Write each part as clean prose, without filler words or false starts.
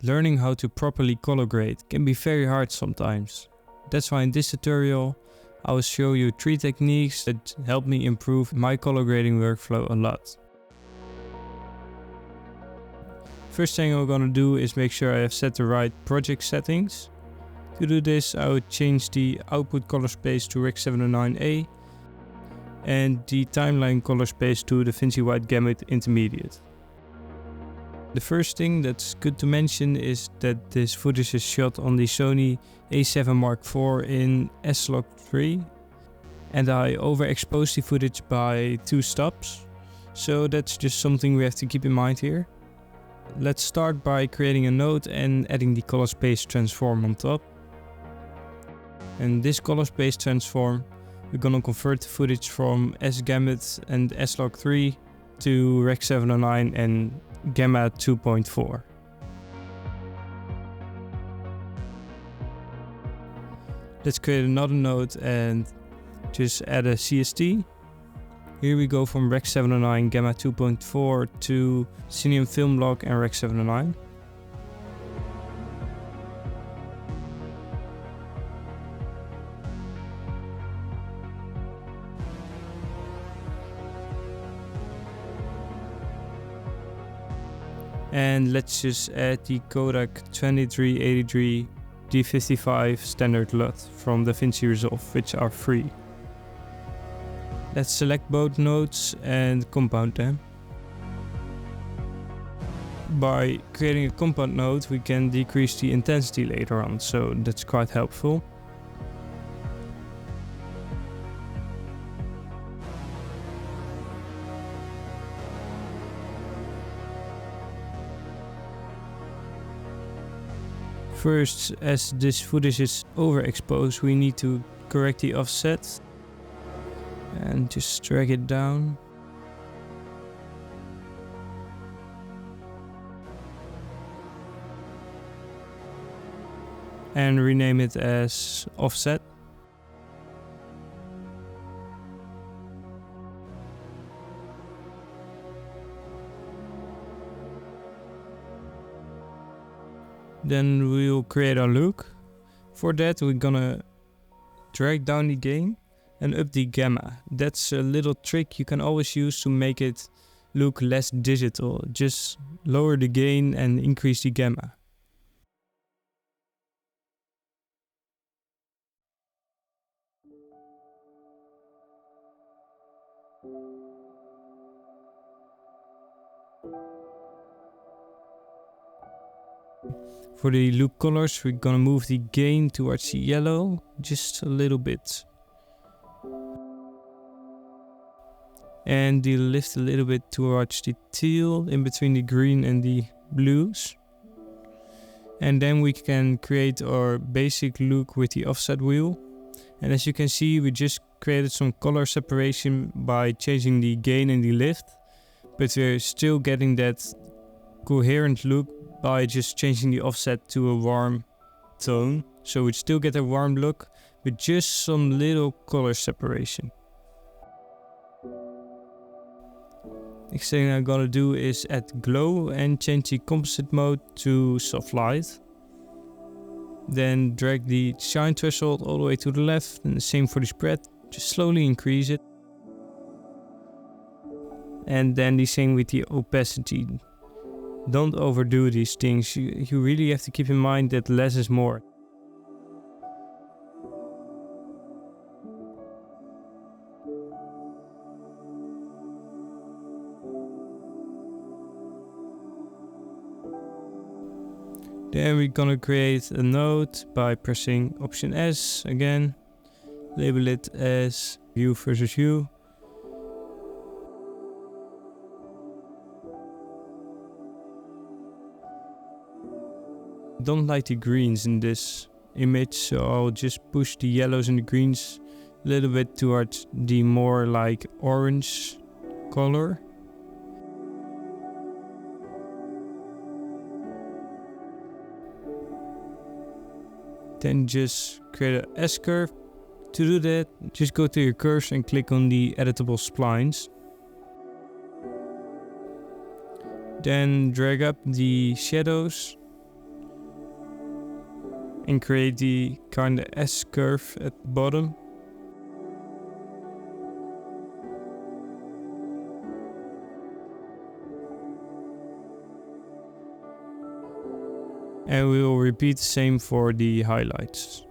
learning how to properly color grade can be very hard sometimes. That's why in this tutorial I will show you 3 techniques that help me improve my color grading workflow a lot. First thing I'm gonna do is make sure I have set the right project settings. To do this, I would change the output color space to Rec 709A and the timeline color space to DaVinci White Gamut Intermediate. The first thing that's good to mention is that this footage is shot on the Sony A7 Mark IV in S-Log3, and I overexposed the footage by 2 stops, so that's just something we have to keep in mind here. Let's start by creating a node and adding the color space transform on top. And this color space transform, we're gonna convert the footage from S-Gamut and S-Log3 to Rec 709 and Gamma 2.4. Let's create another node and just add a CST. Here we go from Rec 709 Gamma 2.4 to Cineon Film Log and Rec 709. And let's just add the Kodak 2383 D55 standard LUT from DaVinci Resolve, which are free. Let's select both nodes and compound them. By creating a compound node, we can decrease the intensity later on, so that's quite helpful. First, as this footage is overexposed, we need to correct the offset and just drag it down. And rename it as offset. Then we'll create our look. For that we're gonna drag down the gain and up the gamma. That's a little trick you can always use to make it look less digital. Just lower the gain and increase the gamma. For the look colors, we're gonna move the gain towards the yellow, just a little bit. And the lift a little bit towards the teal, in between the green and the blues. And then we can create our basic look with the offset wheel. And as you can see, we just created some color separation by changing the gain and the lift. But we're still getting that coherent look by just changing the offset to a warm tone. So we still get a warm look, with just some little color separation. Next thing I'm gonna do is add glow and change the composite mode to soft light. Then drag the shine threshold all the way to the left, and the same for the spread, just slowly increase it. And then the same with the opacity. Don't overdo these things, you really have to keep in mind that less is more. Then we're gonna create a node by pressing Option S again. Label it as Hue versus Hue. Don't like the greens in this image, so I'll just push the yellows and the greens a little bit towards the more like orange color. Then just create an S-curve. To do that, just go to your curves and click on the editable splines. Then drag up the shadows and create the kind of S curve at the bottom. And we will repeat the same for the highlights.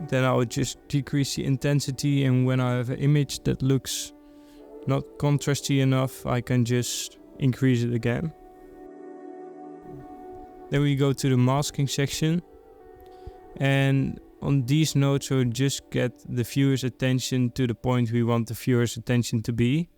Then I would just decrease the intensity, and when I have an image that looks not contrasty enough, I can just increase it again. Then we go to the masking section, and on these nodes we'll just get the viewer's attention to the point we want the viewer's attention to be.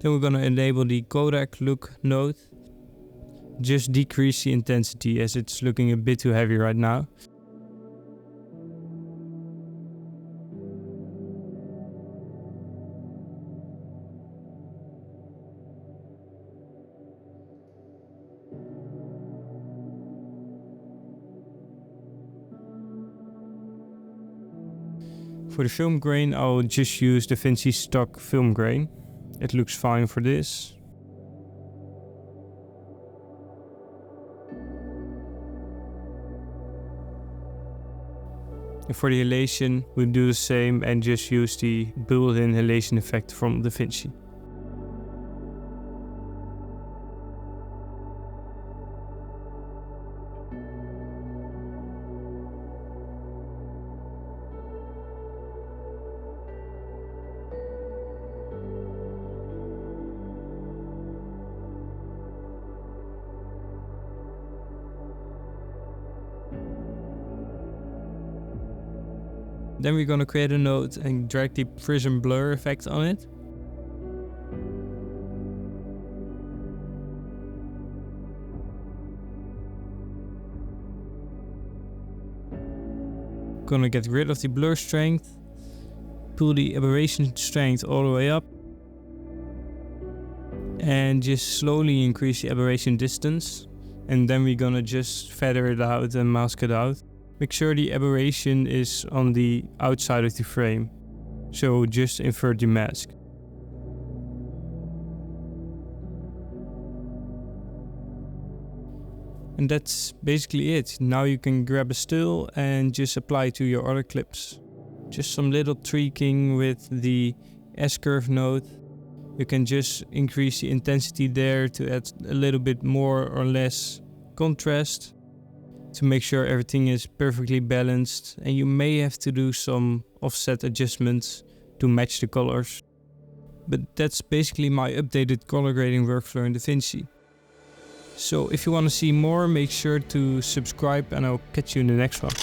Then we're gonna enable the Kodak look node. Just decrease the intensity as it's looking a bit too heavy right now. For the film grain, I'll just use DaVinci stock film grain. It looks fine for this. And for the halation, we'll do the same and just use the built-in halation effect from DaVinci. Then we're gonna create a node and drag the prism blur effect on it. Gonna get rid of the blur strength, pull the aberration strength all the way up, and just slowly increase the aberration distance. And then we're gonna just feather it out and mask it out. Make sure the aberration is on the outside of the frame, so just invert the mask. And that's basically it. Now you can grab a still and just apply it to your other clips. Just some little tweaking with the S-curve node. You can just increase the intensity there to add a little bit more or less contrast, to make sure everything is perfectly balanced, and you may have to do some offset adjustments to match the colors. But that's basically my updated color grading workflow in DaVinci. So if you want to see more, make sure to subscribe and I'll catch you in the next one.